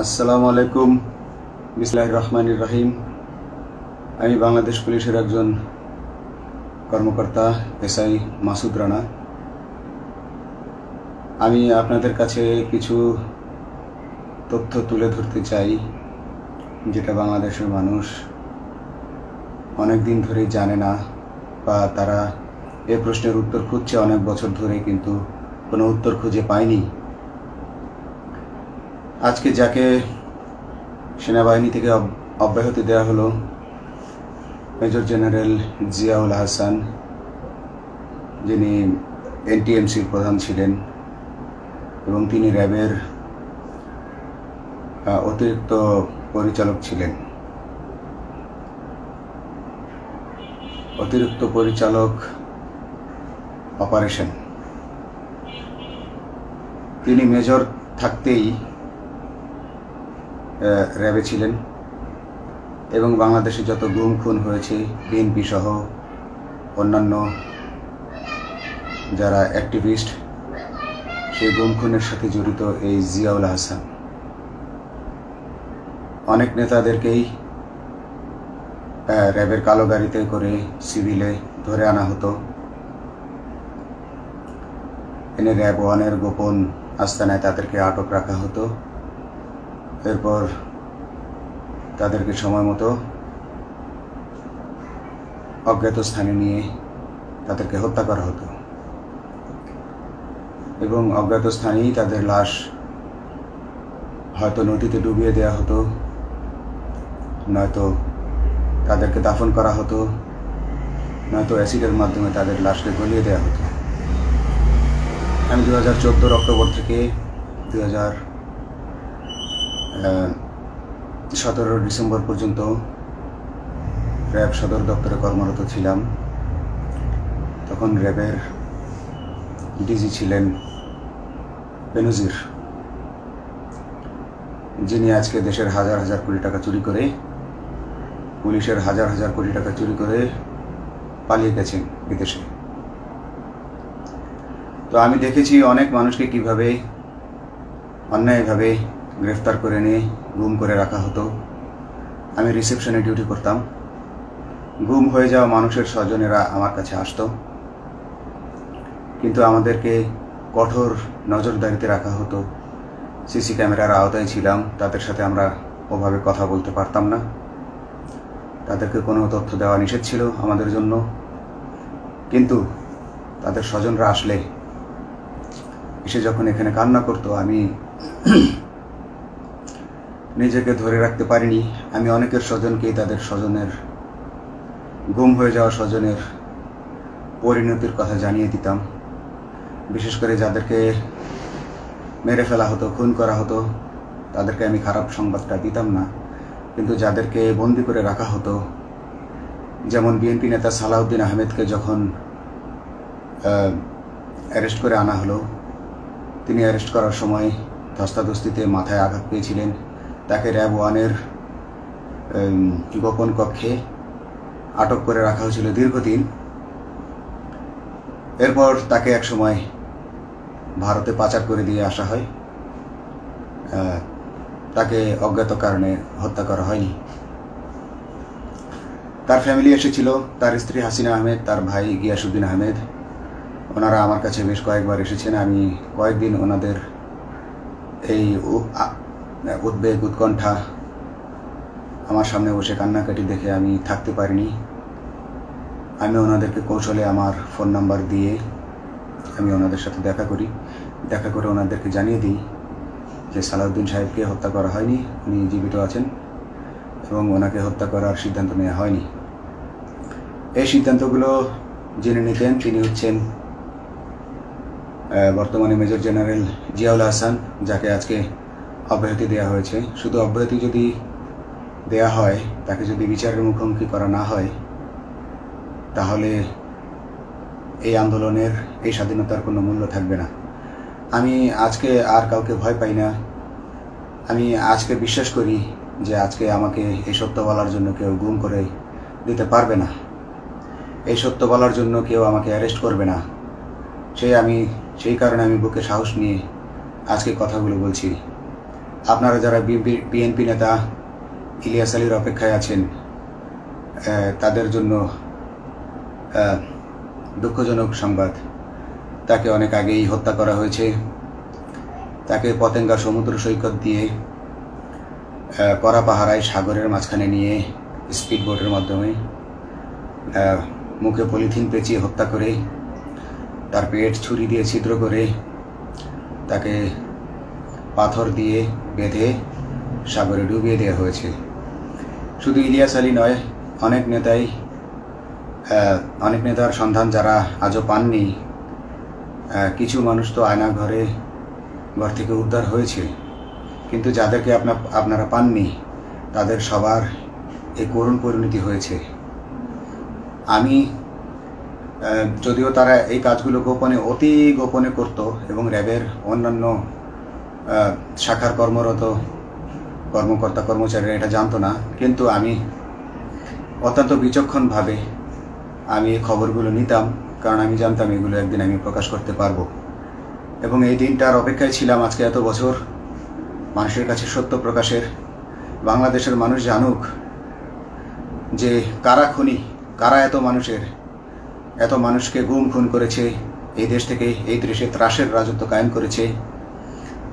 আসসালামু আলাইকুম। বিসমিল্লাহির রহমানির রহিম। আমি বাংলাদেশ পুলিশের একজন কর্মকর্তা এসআই মাসুদ রানা। আমি আপনাদের কাছে কিছু তথ্য তুলে ধরতে চাই, যেটা বাংলাদেশের মানুষ অনেক দিন ধরেই জানে না, বা তারা এ প্রশ্নের উত্তর খুঁজছে অনেক বছর ধরে, কিন্তু কোনো উত্তর খুঁজে পায়নি। আজকে যাকে সেনাবাহিনী থেকে অব্যাহতি দেওয়া হলো, মেজর জেনারেল জিয়াউল হাসান, যিনি এনটিএমসির প্রধান ছিলেন এবং তিনি র্যাবের অতিরিক্ত পরিচালক ছিলেন। অতিরিক্ত পরিচালক অপারেশন। তিনি মেজর থাকতেই র্যাবে ছিলেন এবং বাংলাদেশে যত গুম খুন হয়েছে, বিএনপি সহ অন্যান্য যারা অ্যাক্টিভিস্ট, সেই গুম খুনের সাথে জড়িত এই জিয়াউল হাসান। অনেক নেতাদেরকেই র্যাবের কালো গাড়িতে করে সিভিলে ধরে আনা হতো, এনে র্যাব 1-এর গোপন আস্তানায় তাদেরকে আটক রাখা হতো। এরপর তাদেরকে সময় মতো অজ্ঞাত স্থানে নিয়ে তাদেরকে হত্যা করা হতো এবং অজ্ঞাত স্থানেই তাদের লাশ হয়তো নদীতে ডুবিয়ে দেওয়া হতো, নয়তো তাদেরকে দাফন করা হতো, নয়তো অ্যাসিডের মাধ্যমে তাদের লাশকে গলিয়ে দেওয়া হতো। আমি 2014 অক্টোবর থেকে 2017 ডিসেম্বর পর্যন্ত র্যাব সদর দপ্তরে কর্মরত ছিলাম। তখন র্যাবের ডিজি ছিলেন বেনজির, যিনি আজকে দেশের হাজার হাজার কোটি টাকা চুরি করে, পুলিশের হাজার হাজার কোটি টাকা চুরি করে পালিয়ে গেছেন বিদেশে। তো আমি দেখেছি অনেক মানুষকে কিভাবে অন্যায়ভাবে গ্রেফতার করে নিয়ে গুম করে রাখা হতো। আমি রিসেপশনে ডিউটি করতাম। গুম হয়ে যাওয়া মানুষের স্বজনেরা আমার কাছে আসতো, কিন্তু আমাদেরকে কঠোর নজরদারিতে রাখা হতো। সিসি ক্যামেরার আওতায় ছিলাম, তাদের সাথে আমরা ওভাবে কথা বলতে পারতাম না। তাদেরকে কোনো তথ্য দেওয়া নিষেধ ছিল আমাদের জন্য। কিন্তু তাদের স্বজনরা আসলে এসে যখন এখানে কান্না করতো, আমি নিজেকে ধরে রাখতে পারিনি। আমি অনেকের স্বজনকেই তাদের স্বজনের, গুম হয়ে যাওয়া স্বজনের পরিণতির কথা জানিয়ে দিতাম। বিশেষ করে যাদেরকে মেরে ফেলা হতো, খুন করা হতো, তাদেরকে আমি খারাপ সংবাদটা দিতাম না। কিন্তু যাদেরকে বন্দি করে রাখা হতো, যেমন বিএনপি নেতা সালাউদ্দিন আহমেদকে যখন অ্যারেস্ট করে আনা হলো, তিনি অ্যারেস্ট করার সময় ধস্তাধস্তিতে মাথায় আঘাত পেয়েছিলেন। তাকে র্যাব 1-এর গোপন কক্ষে আটক করে রাখা হয়েছিল দীর্ঘদিন। এরপর তাকে এক সময় ভারতে পাচার করে দিয়ে আসা হয়। তাকে অজ্ঞাত কারণে হত্যা করা হয়নি। তার ফ্যামিলি এসেছিল, তার স্ত্রী হাসিনা আহমেদ, তার ভাই গিয়াসউদ্দিন আহমেদ। ওনারা আমার কাছে বেশ কয়েকবার এসেছেন। আমি কয়েকদিন ওনাদের এই উদ্বেগ, উৎকণ্ঠা, আমার সামনে বসে কান্নাকাটি দেখে আমি থাকতে পারিনি। আমি ওনাদেরকে কৌশলে আমার ফোন নাম্বার দিয়ে আমি ওনাদের সাথে দেখা করে ওনাদেরকে জানিয়ে দিই যে সালাউদ্দিন সাহেবকে হত্যা করা হয়নি, উনি জীবিত আছেন এবং ওনাকে হত্যা করার সিদ্ধান্ত নেওয়া হয়নি। এই সিদ্ধান্তগুলো জেনে নিতেন তিনি হচ্ছেন বর্তমানে মেজর জেনারেল জিয়াউল হাসান, যাকে আজকে অব্যাহতি দেওয়া হয়েছে। শুধু অব্যাহতি যদি দেয়া হয়, তাকে যদি বিচারের মুখোমুখি করা না হয়, তাহলে এই আন্দোলনের, এই স্বাধীনতার কোনো মূল্য থাকবে না। আমি আজকে আর কাউকে ভয় পাই না। আমি আজকে বিশ্বাস করি যে আজকে আমাকে এই সত্য বলার জন্য কেউ গুম করে দিতে পারবে না, এই সত্য বলার জন্য কেউ আমাকে অ্যারেস্ট করবে না। সেই কারণে আমি বুকে সাহস নিয়ে আজকে কথাগুলো বলছি। আপনারা যারা বিএনপি নেতা ইলিয়াস আলীর অপেক্ষায় আছেন, তাদের জন্য দুঃখজনক সংবাদ। তাকে অনেক আগেই হত্যা করা হয়েছে। তাকে পতেঙ্গা সমুদ্র সৈকত দিয়ে কড়া পাহারায় সাগরের মাঝখানে নিয়ে স্পিড বোটের মাধ্যমে মুখে পলিথিন পেঁচিয়ে হত্যা করে, তার পেট ছুরি দিয়ে ছিদ্র করে, তাকে পাথর দিয়ে বেঁধে সাগরে ডুবিয়ে দেওয়া হয়েছে। শুধু ইলিয়াস আলী নয়, অনেক নেতার সন্ধান যারা আজও পাননি। কিছু মানুষ তো ঘর থেকে উদ্ধার হয়েছে, কিন্তু যাদেরকে আপনারা পাননি তাদের সবার এই করুণ পরিণতি হয়েছে। আমি যদিও তারা এই কাজগুলো অতি গোপনে করত এবং র্যাবের অন্যান্য শাখার কর্মরত কর্মকর্তা কর্মচারীরা এটা জানতো না, কিন্তু আমি অত্যন্ত বিচক্ষণভাবে আমি এই খবরগুলো নিতাম, কারণ আমি জানতাম এগুলো একদিন আমি প্রকাশ করতে পারবো। এবং এই দিনটার অপেক্ষায় ছিলাম আজকে এত বছর, মানুষের কাছে সত্য প্রকাশের। বাংলাদেশের মানুষ জানুক যে কারা খুনি, কারা এত মানুষকে খুন করেছে, এই দেশ থেকে এই দেশে ত্রাসের রাজত্ব কায়েম করেছে।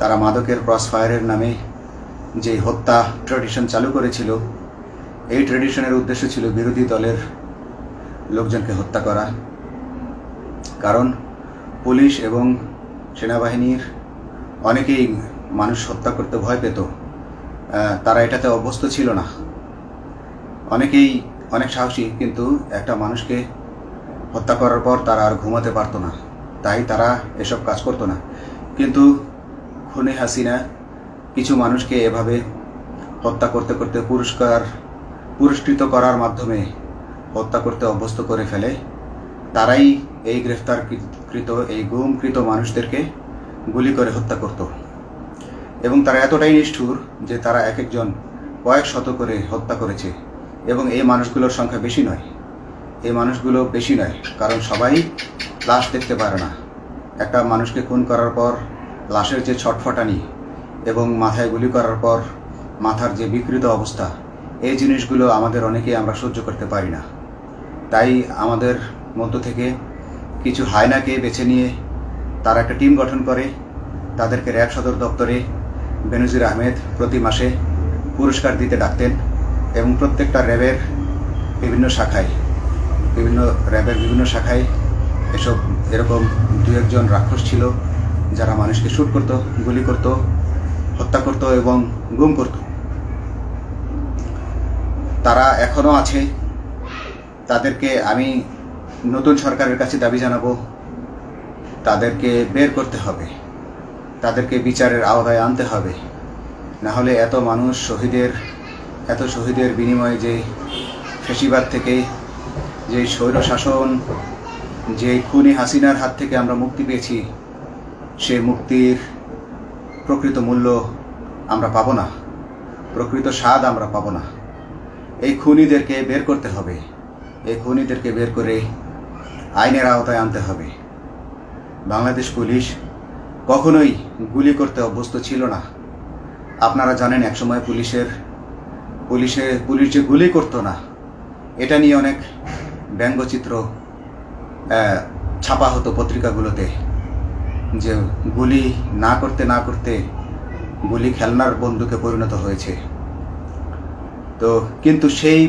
তারা মাদকের ক্রস ফায়ারের নামে যে হত্যা ট্র্যাডিশন চালু করেছিল, এই ট্র্যাডিশনের উদ্দেশ্য ছিল বিরোধী দলের লোকজনকে হত্যা করা। কারণ পুলিশ এবং সেনাবাহিনীর অনেকেই মানুষ হত্যা করতে ভয় পেত, তারা এটাতে অভ্যস্ত ছিল না। অনেকেই অনেক সাহসী, কিন্তু একটা মানুষকে হত্যা করার পর তারা আর ঘুমাতে পারতো না, তাই তারা এসব কাজ করতো না। কিন্তু খুনে হাসিনা কিছু মানুষকে এভাবে হত্যা করতে করতে পুরস্কৃত করার মাধ্যমে হত্যা করতে অভ্যস্ত করে ফেলে। তারাই এই গ্রেফতারকৃত এই গুমকৃত মানুষদেরকে গুলি করে হত্যা করত। এবং তারা এতটাই নিষ্ঠুর যে তারা এক একজন কয়েক শত করে হত্যা করেছে। এবং এই মানুষগুলোর সংখ্যা বেশি নয়, কারণ সবাই লাশ দেখতে পারে না। একটা মানুষকে খুন করার পর লাশের যে ছটফটানি এবং মাথায় গুলি করার পর মাথার যে বিকৃত অবস্থা, এই জিনিসগুলো আমাদের অনেকেই আমরা সহ্য করতে পারি না। তাই আমাদের মধ্য থেকে কিছু হায়নাকে বেছে নিয়ে তারা একটা টিম গঠন করে, তাদেরকে র্যাব সদর দপ্তরে বেনজির আহমেদ প্রতি মাসে পুরস্কার দিতে ডাকতেন। এবং প্রত্যেকটা র্যাবের বিভিন্ন শাখায় এরকম দু একজন রাক্ষস ছিল যারা মানুষকে শ্যুট করত, গুলি করত, হত্যা করত এবং গুম করত। তারা এখনও আছে। তাদেরকে আমি নতুন সরকারের কাছে দাবি জানাবো, তাদেরকে বের করতে হবে, তাদেরকে বিচারের আওতায় আনতে হবে। না হলে এত শহীদের বিনিময়ে যে ফ্যাসিবাদ থেকে, যে স্বৈর শাসন, যে খুনি হাসিনার হাত থেকে আমরা মুক্তি পেয়েছি, সে মুক্তির প্রকৃত মূল্য আমরা পাবো না, প্রকৃত স্বাদ আমরা পাবো না। এই খুনিদেরকে বের করতে হবে, এই খুনিদেরকে বের করে আইনের আওতায় আনতে হবে। বাংলাদেশ পুলিশ কখনোই গুলি করতে অভ্যস্ত ছিল না। আপনারা জানেন একসময় পুলিশ যে গুলি করতো না, এটা নিয়ে অনেক ব্যঙ্গচিত্র ছাপা হতো পত্রিকাগুলোতে, যে গুলি না করতে গুলি খেলনার বন্দুকে পরিণত হয়েছে। তো কিন্তু সেই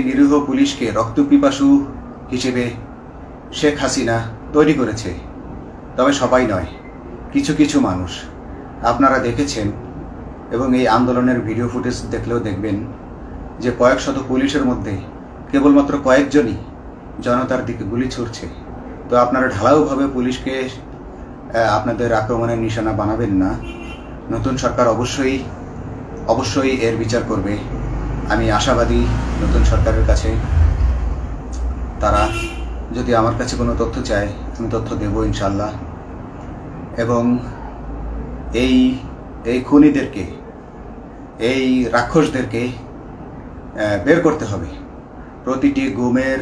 নিরীহ পুলিশকে রক্তপিপাসু হিসেবে শেখ হাসিনা তৈরি করেছে। তবে সবাই নয়, কিছু কিছু মানুষ আপনারা দেখেছেন, এবং এই আন্দোলনের ভিডিও ফুটেজ দেখলেও দেখবেন যে কয়েক শত পুলিশের মধ্যে কেবলমাত্র কয়েকজনই জনতার দিকে গুলি ছুড়ছে। তো আপনারা ঢালাওভাবে পুলিশকে আপনাদের আক্রমণের নিশানা বানাবেন না। নতুন সরকার অবশ্যই এর বিচার করবে। আমি আশাবাদী নতুন সরকারের কাছে। তারা যদি আমার কাছে কোনো তথ্য চায়, আমি তথ্য দেব ইনশাল্লাহ। এবং এই খুনিদেরকে, এই রাক্ষসদেরকে বের করতে হবে। প্রতিটি গুমের,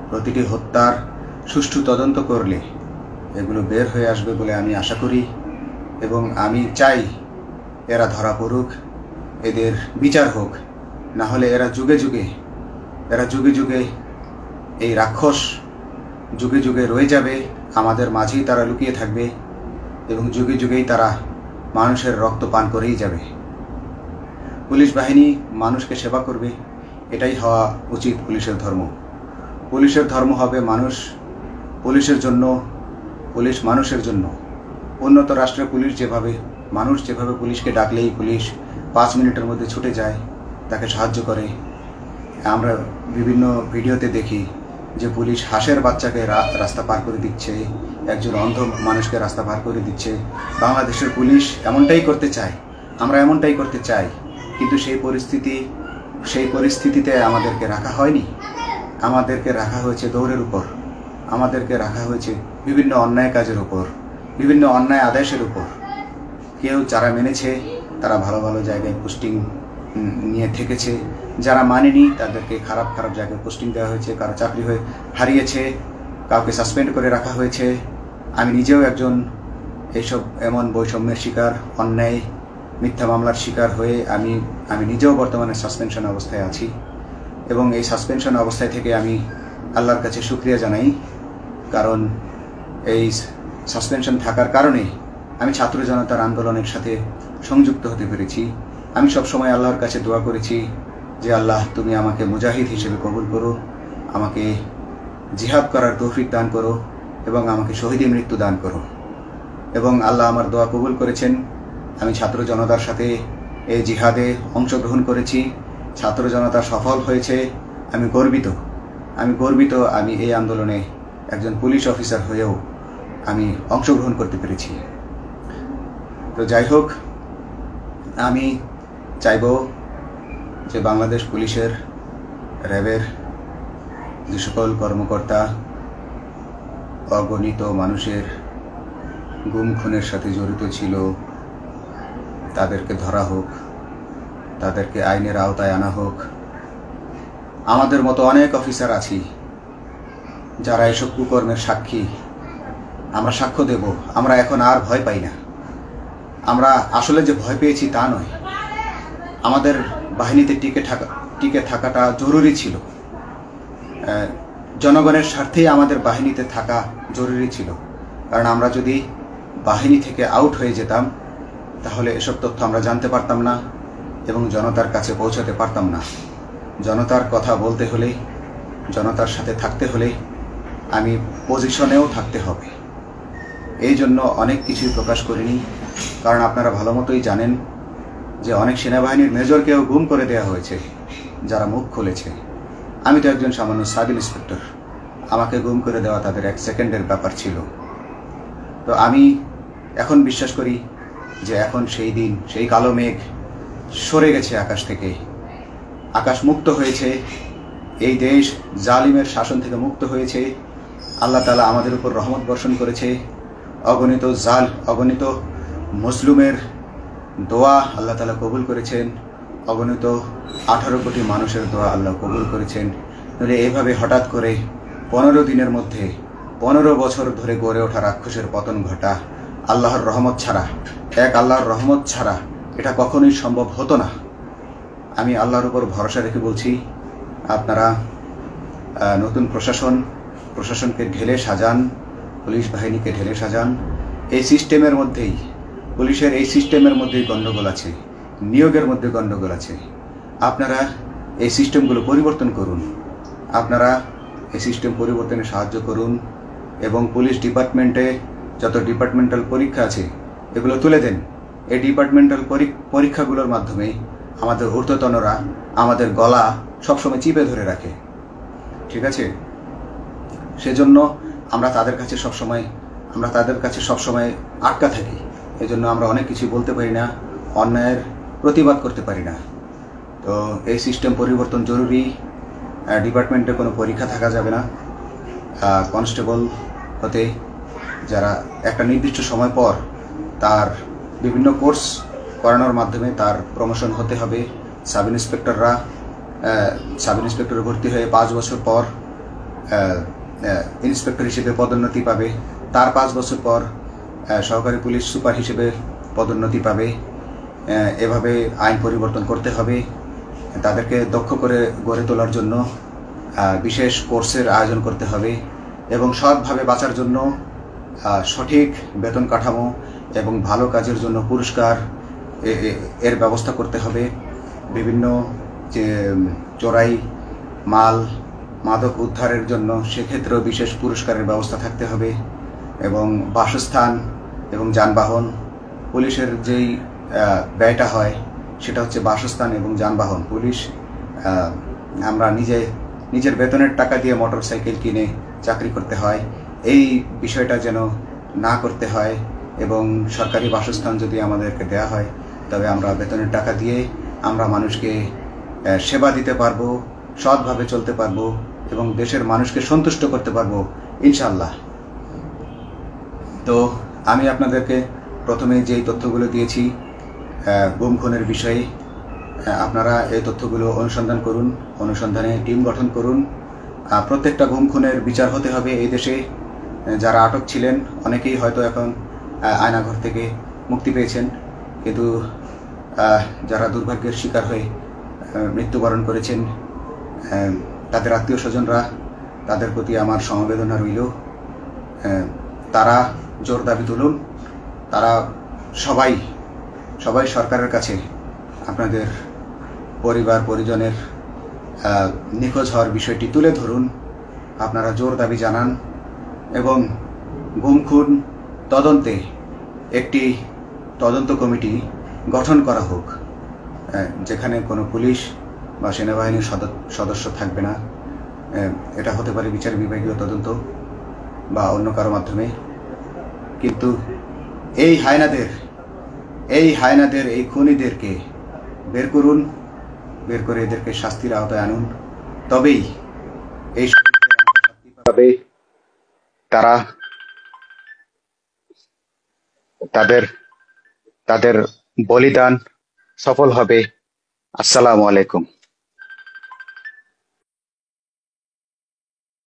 প্রতিটি হত্যার সুষ্ঠু তদন্ত করলে এগুলো বের হয়ে আসবে বলে আমি আশা করি। এবং আমি চাই এরা ধরা পড়ুক, এদের বিচার হোক, না হলে এরা যুগে যুগে এই রাক্ষস যুগে যুগে রয়ে যাবে, আমাদের মাঝেই তারা লুকিয়ে থাকবে এবং যুগে যুগেই তারা মানুষের রক্ত পান করেই যাবে। পুলিশ বাহিনী মানুষকে সেবা করবে, এটাই হওয়া উচিত পুলিশের ধর্ম। পুলিশের ধর্ম হবে পুলিশের জন্য, পুলিশ মানুষের জন্য। উন্নত রাষ্ট্রের পুলিশ মানুষ যেভাবে পুলিশকে ডাকলেই পুলিশ 5 মিনিটের মধ্যে ছুটে যায়, তাকে সাহায্য করে। আমরা বিভিন্ন ভিডিওতে দেখি যে পুলিশ হাঁসের বাচ্চাকে রাস্তা পার করে দিচ্ছে, একজন অন্ধ মানুষকে রাস্তা পার করে দিচ্ছে। বাংলাদেশের পুলিশ এমনটাই করতে চায়, আমরা এমনটাই করতে চাই, কিন্তু সেই পরিস্থিতিতে আমাদেরকে রাখা হয়নি। আমাদেরকে রাখা হয়েছে দৌড়ের উপর, আমাদেরকে রাখা হয়েছে বিভিন্ন অন্যায় কাজের উপর, বিভিন্ন অন্যায় আদেশের উপর। কেউ যারা মেনেছে তারা ভালো ভালো জায়গায় পোস্টিং নিয়ে থেকেছে, যারা মানেনি তাদেরকে খারাপ জায়গায় পোস্টিং দেওয়া হয়েছে, কারো চাকরি হারিয়েছে, কাউকে সাসপেন্ড করে রাখা হয়েছে। আমি নিজেও একজন এমন বৈষম্যের শিকার, অন্যায় মিথ্যা মামলার শিকার হয়ে আমি নিজেও বর্তমানে সাসপেনশন অবস্থায় আছি এবং এই সাসপেনশন অবস্থায় থেকে আমি আল্লাহর কাছে শুকরিয়া জানাই, কারণ এই সাসপেনশন থাকার কারণে আমি ছাত্র জনতার আন্দোলনের সাথে সংযুক্ত হতে পেরেছি। আমি সবসময় আল্লাহর কাছে দোয়া করেছি যে আল্লাহ, তুমি আমাকে মুজাহিদ হিসেবে কবুল করো, আমাকে জিহাদ করার তৌফিক দান করো এবং আমাকে শহীদের মৃত্যু দান করো। এবং আল্লাহ আমার দোয়া কবুল করেছেন। আমি ছাত্র জনতার সাথে এই জিহাদে অংশগ্রহণ করেছি, ছাত্র জনতা সফল হয়েছে। আমি গর্বিত আমি এই আন্দোলনে একজন পুলিশ অফিসার হয়েও আমি অংশগ্রহণ করতে পেরেছি। তো যাই হোক, আমি চাইব যে বাংলাদেশ পুলিশের, র্যাবের যে সকল কর্মকর্তা অগণিত মানুষের গুম খুনের সাথে জড়িত ছিল তাদেরকে ধরা হোক, তাদেরকে আইনের আওতায় আনা হোক। আমাদের মতো অনেক অফিসার আছি যারা এসব কুকর্মের সাক্ষী, আমরা সাক্ষ্য দেব। আমরা এখন আর ভয় পাই না। আমরা আসলে যে ভয় পেয়েছি তা নয়, আমাদের বাহিনীতে টিকে থাকাটা জরুরি ছিল। জনগণের স্বার্থেই আমাদের বাহিনীতে থাকা জরুরি ছিল, কারণ আমরা যদি বাহিনী থেকে আউট হয়ে যেতাম তাহলে এসব তথ্য আমরা জানতে পারতাম না এবং জনতার কাছে পৌঁছাতে পারতাম না। জনতার কথা বলতে হলে, জনতার সাথে থাকতে হলে আমি পজিশনেও থাকতে হবে। এই জন্য অনেক কিছুই প্রকাশ করিনি, কারণ আপনারা ভালো মতোই জানেন যে অনেক সেনাবাহিনীর মেজরকেও গুম করে দেওয়া হয়েছে যারা মুখ খুলেছে। আমি তো একজন সামান্য সাব ইন্সপেক্টর, আমাকে গুম করে দেওয়া তাদের 1 সেকেন্ডের ব্যাপার ছিল। তো আমি এখন বিশ্বাস করি যে এখন সেই দিন, সেই কালো মেঘ সরে গেছে আকাশ থেকে, আকাশ মুক্ত হয়েছে, এই দেশ জালিমের শাসন থেকে মুক্ত হয়েছে। আল্লাহ তাআলা আমাদের উপর রহমত বর্ষণ করেছে। অগণিত মুসলিমের দোয়া আল্লাহ তাআলা কবুল করেছেন, অগণিত 18 কোটি মানুষের দোয়া আল্লাহ কবুল করেছেন। তাহলে এইভাবে হঠাৎ করে 15 দিনের মধ্যে 15 বছর ধরে গড়ে ওঠা রাক্ষসের পতন ঘটা আল্লাহর রহমত ছাড়া, আল্লাহর রহমত ছাড়া এটা কখনোই সম্ভব হতো না। আমি আল্লাহর উপর ভরসা রেখে বলছি, আপনারা নতুন প্রশাসনকে ঢেলে সাজান, পুলিশ বাহিনীকে ঢেলে সাজান। এই সিস্টেমের মধ্যেই, পুলিশের এই সিস্টেমের মধ্যেই গণ্ডগোল আছে, নিয়োগের মধ্যে গণ্ডগোল আছে। আপনারা এই সিস্টেমগুলো পরিবর্তন করুন, আপনারা এই সিস্টেম পরিবর্তনে সাহায্য করুন এবং পুলিশ ডিপার্টমেন্টে যত ডিপার্টমেন্টাল পরীক্ষা আছে এগুলো তুলে দেন। এই ডিপার্টমেন্টাল পরীক্ষাগুলোর মাধ্যমে আমাদের ঊর্ধ্বতনরা আমাদের গলা সবসময় চিপে ধরে রাখে, ঠিক আছে? সেজন্য আমরা তাদের কাছে সবসময় আটকা থাকি। এই জন্য আমরা অনেক কিছু বলতে পারি না, অন্যায়ের প্রতিবাদ করতে পারি না। তো এই সিস্টেম পরিবর্তন জরুরি। ডিপার্টমেন্টে কোনো পরীক্ষা থাকা যাবে না। কনস্টেবল হতে যারা একটা নির্দিষ্ট সময় পর তার বিভিন্ন কোর্স করানোর মাধ্যমে তার প্রমোশন হতে হবে। সাব ইন্সপেক্টরে ভর্তি হয়ে 5 বছর পর ইন্সপেক্টর হিসেবে পদোন্নতি পাবে, তার 5 বছর পর সহকারী পুলিশ সুপার হিসেবে পদোন্নতি পাবে। এভাবে আইন পরিবর্তন করতে হবে। তাদেরকে দক্ষ করে গড়ে তোলার জন্য বিশেষ কোর্সের আয়োজন করতে হবে এবং সৎভাবে বাঁচার জন্য সঠিক বেতন কাঠামো এবং ভালো কাজের জন্য পুরস্কার এর ব্যবস্থা করতে হবে। বিভিন্ন যে চোরাই মাল মাদক উদ্ধারের জন্য সেক্ষেত্রেও বিশেষ পুরস্কারের ব্যবস্থা থাকতে হবে এবং বাসস্থান এবং যানবাহন, পুলিশের যেই ব্যয়টা হয় সেটা হচ্ছে বাসস্থান এবং যানবাহন। পুলিশ আমরা নিজের বেতনের টাকা দিয়ে মোটরসাইকেল কিনে চাকরি করতে হয়, এই বিষয়টা যেন না করতে হয় এবং সরকারি বাসস্থান যদি আমাদেরকে দেয়া হয় তবে আমরা বেতনের টাকা দিয়ে আমরা মানুষকে সেবা দিতে পারবো, সৎভাবে চলতে পারবো এবং দেশের মানুষকে সন্তুষ্ট করতে পারবো ইনশাল্লাহ। তো আমি আপনাদেরকে প্রথমে যেই তথ্যগুলো দিয়েছি গুম খুনের বিষয়ে, আপনারা এই তথ্যগুলো অনুসন্ধান করুন, অনুসন্ধানে টিম গঠন করুন। প্রত্যেকটা গুম খুনের বিচার হতে হবে এই দেশে। যারা আটক ছিলেন অনেকেই হয়তো এখন আয়নাঘর থেকে মুক্তি পেয়েছেন, কিন্তু যারা দুর্ভাগ্যের শিকার হয়ে মৃত্যুবরণ করেছেন তাদের আত্মীয় স্বজনরা, তাদের প্রতি আমার সমবেদনা রইল। তারা জোর দাবি তুলুন, তারা সবাই সরকারের কাছে আপনাদের পরিবার পরিজনের নিখোঁজ হওয়ার বিষয়টি তুলে ধরুন, আপনারা জোর দাবি জানান এবং গুম খুন তদন্তে একটি তদন্ত কমিটি গঠন করা হোক, যেখানে কোনো পুলিশ বা সেনাবাহিনীর সদস্য থাকবে না। এটা হতে পারে বিচার বিভাগীয় তদন্ত বা অন্য কারো মাধ্যমে, কিন্তু এই হায়নাদের এই খুনিদেরকে বের করুন, বের করে এদেরকে শাস্তির আওতায় আনুন, তবেই এই তারা তাদের বলিদান সফল হবে। আসসালামু আলাইকুম।